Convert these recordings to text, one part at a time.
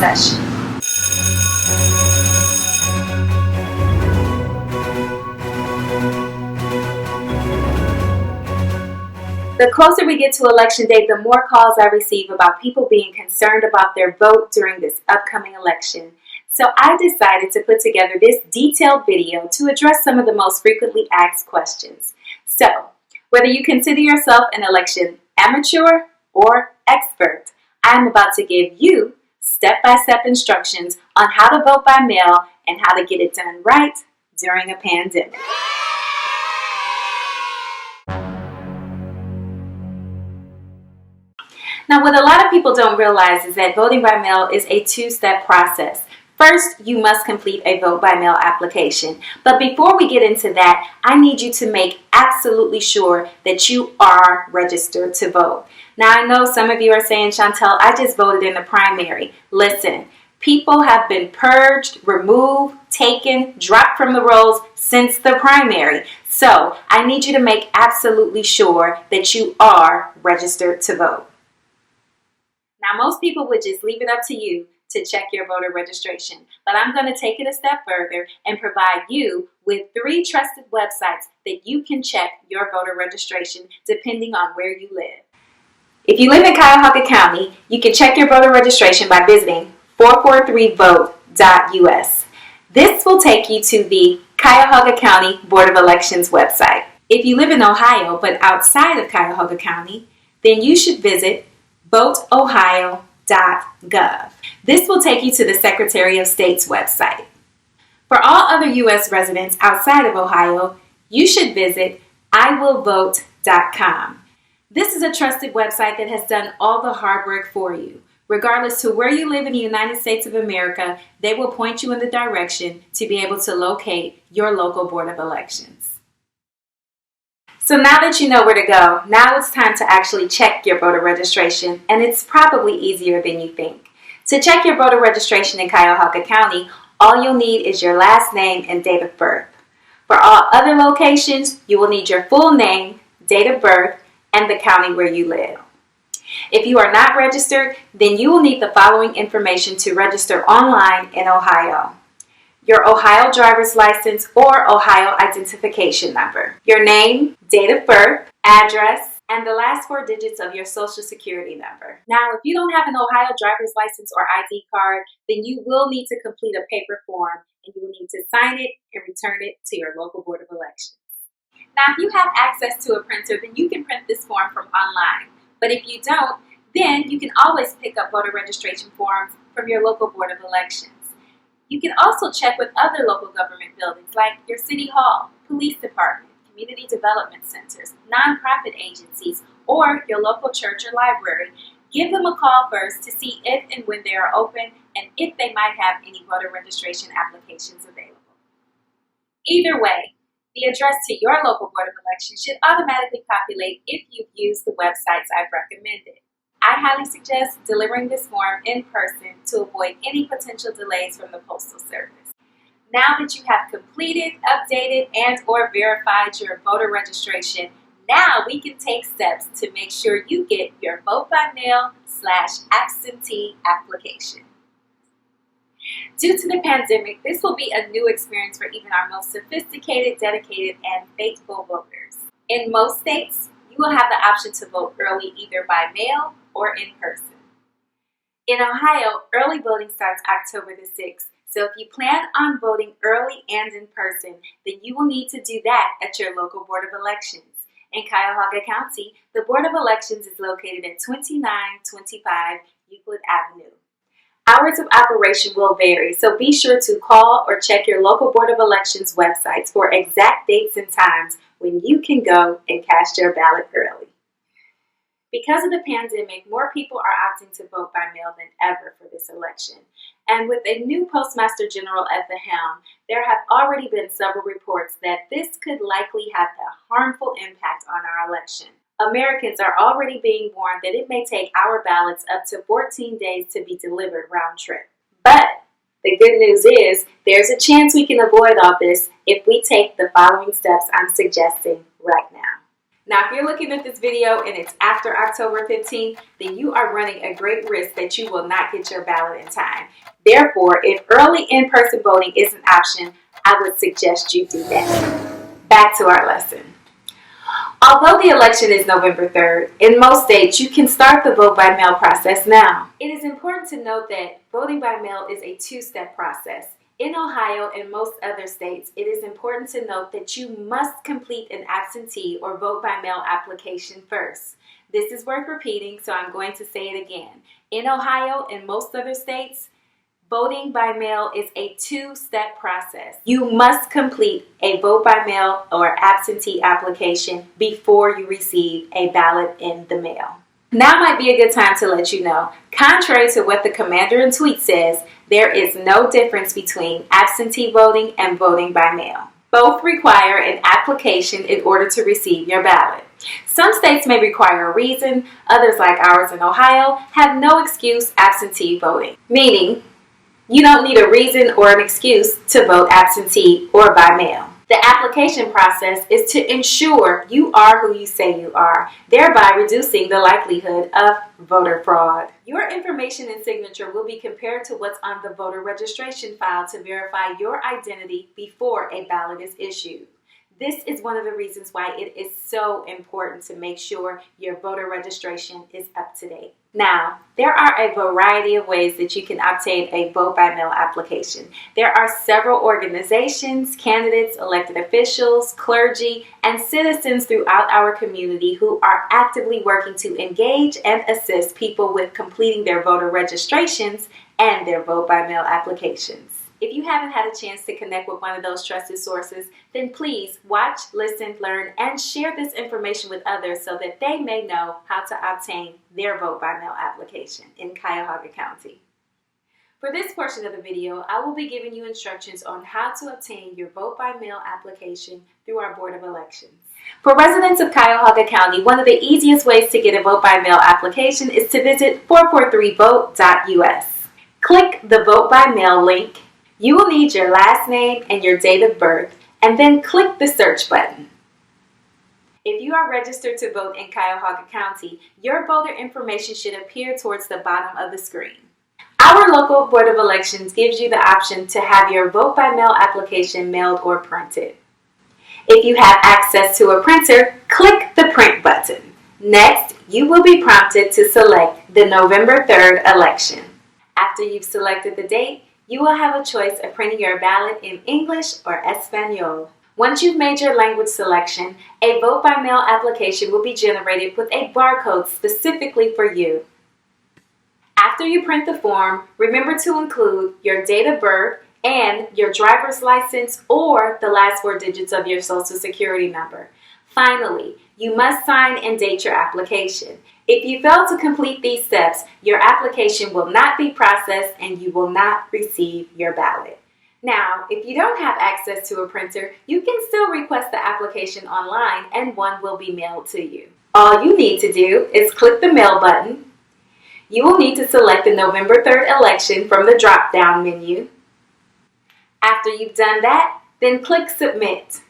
session. The closer we get to election day, the more calls I receive about people being concerned about their vote during this upcoming election. So I decided to put together this detailed video to address some of the most frequently asked questions. So, whether you consider yourself an election amateur or expert, I'm about to give you step-by-step instructions on how to vote by mail and how to get it done right during a pandemic. Now, what a lot of people don't realize is that voting by mail is a two-step process. First, you must complete a vote by mail application. But before we get into that, I need you to make absolutely sure that you are registered to vote. Now, I know some of you are saying, Chantel, I just voted in the primary. Listen, people have been purged, removed, taken, dropped from the rolls since the primary. So I need you to make absolutely sure that you are registered to vote. Now, most people would just leave it up to you to check your voter registration, but I'm going to take it a step further and provide you with 3 trusted websites that you can check your voter registration depending on where you live. If you live in Cuyahoga County, you can check your voter registration by visiting 443vote.us. This will take you to the Cuyahoga County Board of Elections website. If you live in Ohio but outside of Cuyahoga County, then you should visit voteohio.gov. This will take you to the Secretary of State's website. For all other U.S. residents outside of Ohio, you should visit iwillvote.com. This is a trusted website that has done all the hard work for you. Regardless to where you live in the United States of America, they will point you in the direction to be able to locate your local Board of Elections. So now that you know where to go, now it's time to actually check your voter registration, and it's probably easier than you think. To check your voter registration in Cuyahoga County, all you'll need is your last name and date of birth. For all other locations, you will need your full name, date of birth, and the county where you live. If you are not registered, then you will need the following information to register online in Ohio: your Ohio driver's license or Ohio identification number, your name, date of birth, address, and the last 4 digits of your social security number. Now, if you don't have an Ohio driver's license or ID card, then you will need to complete a paper form, and you will need to sign it and return it to your local Board of Elections. Now, if you have access to a printer, then you can print this form from online. But if you don't, then you can always pick up voter registration forms from your local Board of Elections. You can also check with other local government buildings like your city hall, police department, community development centers, nonprofit agencies, or your local church or library. Give them a call first to see if and when they are open and if they might have any voter registration applications available. Either way, the address to your local Board of Elections should automatically populate if you've used the websites I've recommended. I highly suggest delivering this form in person to avoid any potential delays from the Postal Service. Now that you have completed, updated, and or verified your voter registration, now we can take steps to make sure you get your vote by mail/absentee application. Due to the pandemic, this will be a new experience for even our most sophisticated, dedicated, and faithful voters. In most states, you will have the option to vote early either by mail or in person. In Ohio, early voting starts October the 6th, so if you plan on voting early and in person, then you will need to do that at your local Board of Elections. In Cuyahoga County, the Board of Elections is located at 2925 Euclid Avenue. Hours of operation will vary, so be sure to call or check your local Board of Elections websites for exact dates and times when you can go and cast your ballot early. Because of the pandemic, more people are opting to vote by mail than ever for this election. And with a new Postmaster General at the helm, there have already been several reports that this could likely have a harmful impact on our election. Americans are already being warned that it may take our ballots up to 14 days to be delivered round trip. But the good news is there's a chance we can avoid all this if we take the following steps I'm suggesting right now. Now, if you're looking at this video and it's after October 15th, then you are running a great risk that you will not get your ballot in time. Therefore, if early in-person voting is an option, I would suggest you do that. Back to our lesson. Although the election is November 3rd, in most states you can start the vote by mail process now. It is important to note that voting by mail is a two-step process. In Ohio and most other states, it is important to note that you must complete an absentee or vote by mail application first. This is worth repeating, so I'm going to say it again. In Ohio and most other states, voting by mail is a two-step process. You must complete a vote by mail or absentee application before you receive a ballot in the mail. Now might be a good time to let you know, contrary to what the commander in tweet says, there is no difference between absentee voting and voting by mail. Both require an application in order to receive your ballot. Some states may require a reason, others like ours in Ohio have no excuse absentee voting, meaning you don't need a reason or an excuse to vote absentee or by mail. The application process is to ensure you are who you say you are, thereby reducing the likelihood of voter fraud. Your information and signature will be compared to what's on the voter registration file to verify your identity before a ballot is issued. This is one of the reasons why it is so important to make sure your voter registration is up to date. Now, there are a variety of ways that you can obtain a vote by mail application. There are several organizations, candidates, elected officials, clergy, and citizens throughout our community who are actively working to engage and assist people with completing their voter registrations and their vote by mail applications. If you haven't had a chance to connect with one of those trusted sources, then please watch, listen, learn, and share this information with others so that they may know how to obtain their vote by mail application in Cuyahoga County. For this portion of the video, I will be giving you instructions on how to obtain your vote by mail application through our Board of Elections. For residents of Cuyahoga County, one of the easiest ways to get a vote by mail application is to visit 443vote.us. Click the vote by mail link. You will need your last name and your date of birth, and then click the search button. If you are registered to vote in Cuyahoga County, your voter information should appear towards the bottom of the screen. Our local Board of Elections gives you the option to have your vote by mail application mailed or printed. If you have access to a printer, click the print button. Next, you will be prompted to select the November 3rd election. After you've selected the date, you will have a choice of printing your ballot in English or Espanol. Once you've made your language selection, a vote by mail application will be generated with a barcode specifically for you. After you print the form, remember to include your date of birth and your driver's license or the last 4 digits of your Social Security number. Finally, you must sign and date your application. If you fail to complete these steps, your application will not be processed and you will not receive your ballot. Now, if you don't have access to a printer, you can still request the application online and one will be mailed to you. All you need to do is click the mail button. You will need to select the November 3rd election from the drop-down menu. After you've done that, then click Submit.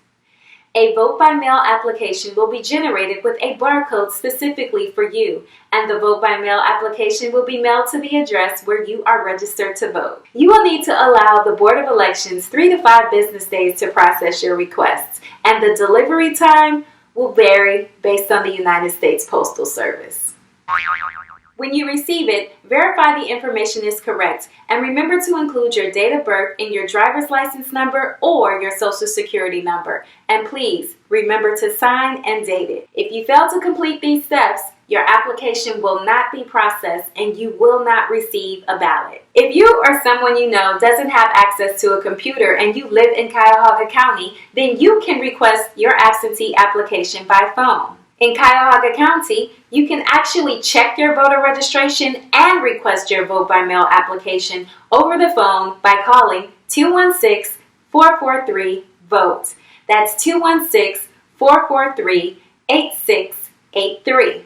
A vote by mail application will be generated with a barcode specifically for you, and the vote by mail application will be mailed to the address where you are registered to vote. You will need to allow the Board of Elections 3 to 5 business days to process your requests, and the delivery time will vary based on the United States Postal Service. When you receive it, verify the information is correct and remember to include your date of birth in your driver's license number or your Social Security number. And please remember to sign and date it. If you fail to complete these steps, your application will not be processed and you will not receive a ballot. If you or someone you know doesn't have access to a computer and you live in Cuyahoga County, then you can request your absentee application by phone. In Cuyahoga County, you can actually check your voter registration and request your vote by mail application over the phone by calling 216-443-VOTE. That's 216-443-8683.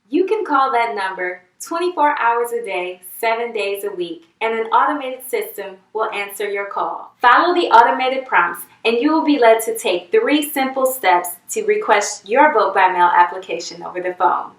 You can call that number 24 hours a day, 7 days a week, and an automated system will answer your call. Follow the automated prompts and you will be led to take 3 simple steps to request your vote by mail application over the phone.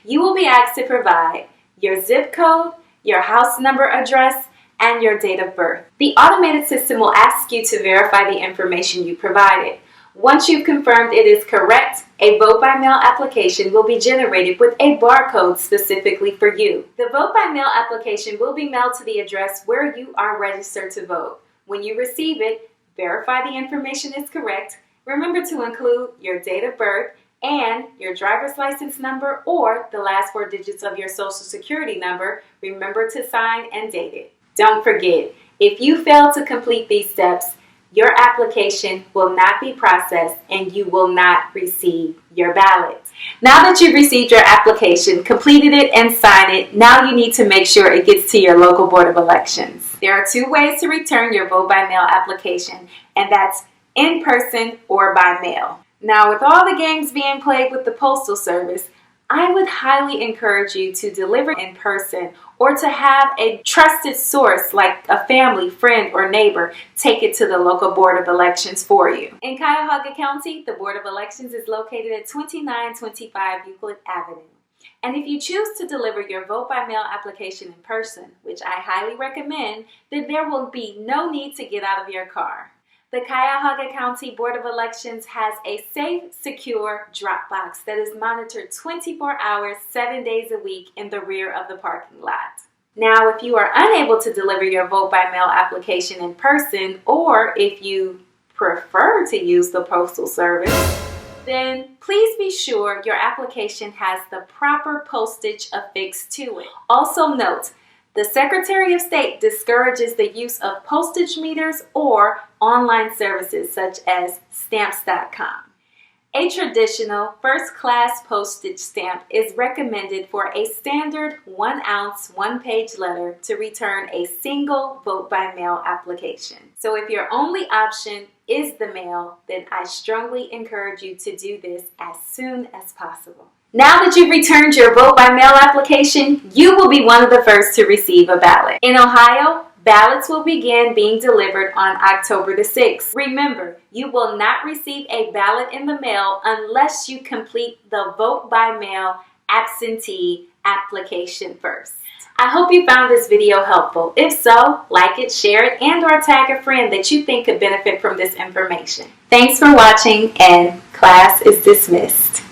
You will be asked to provide your zip code, your house number address, and your date of birth. The automated system will ask you to verify the information you provided. Once you've confirmed it is correct, a vote by mail application will be generated with a barcode specifically for you. The vote by mail application will be mailed to the address where you are registered to vote. When you receive it, verify the information is correct. Remember to include your date of birth and your driver's license number or the last 4 digits of your social security number. Remember to sign and date it. Don't forget, if you fail to complete these steps, your application will not be processed and you will not receive your ballot. Now that you've received your application, completed it, and signed it, now you need to make sure it gets to your local Board of Elections. There are 2 ways to return your vote by mail application, and that's in person or by mail. Now, with all the games being played with the Postal Service, I would highly encourage you to deliver in person or to have a trusted source like a family, friend, or neighbor take it to the local Board of Elections for you. In Cuyahoga County, the Board of Elections is located at 2925 Euclid Avenue. And if you choose to deliver your vote by mail application in person, which I highly recommend, then there will be no need to get out of your car. The Cuyahoga County Board of Elections has a safe, secure drop box that is monitored 24 hours, 7 days a week in the rear of the parking lot. Now, if you are unable to deliver your vote by mail application in person, or if you prefer to use the Postal Service, then please be sure your application has the proper postage affixed to it. Also note, the Secretary of State discourages the use of postage meters or online services such as stamps.com. A traditional first-class postage stamp is recommended for a standard 1-ounce, 1-page letter to return a single vote-by-mail application. So if your only option is the mail, then I strongly encourage you to do this as soon as possible. Now that you've returned your vote by mail application, you will be one of the first to receive a ballot. In Ohio, ballots will begin being delivered on October the 6th. Remember, you will not receive a ballot in the mail unless you complete the vote by mail absentee application first. I hope you found this video helpful. If so, like it, share it, and/or tag a friend that you think could benefit from this information. Thanks for watching, and class is dismissed.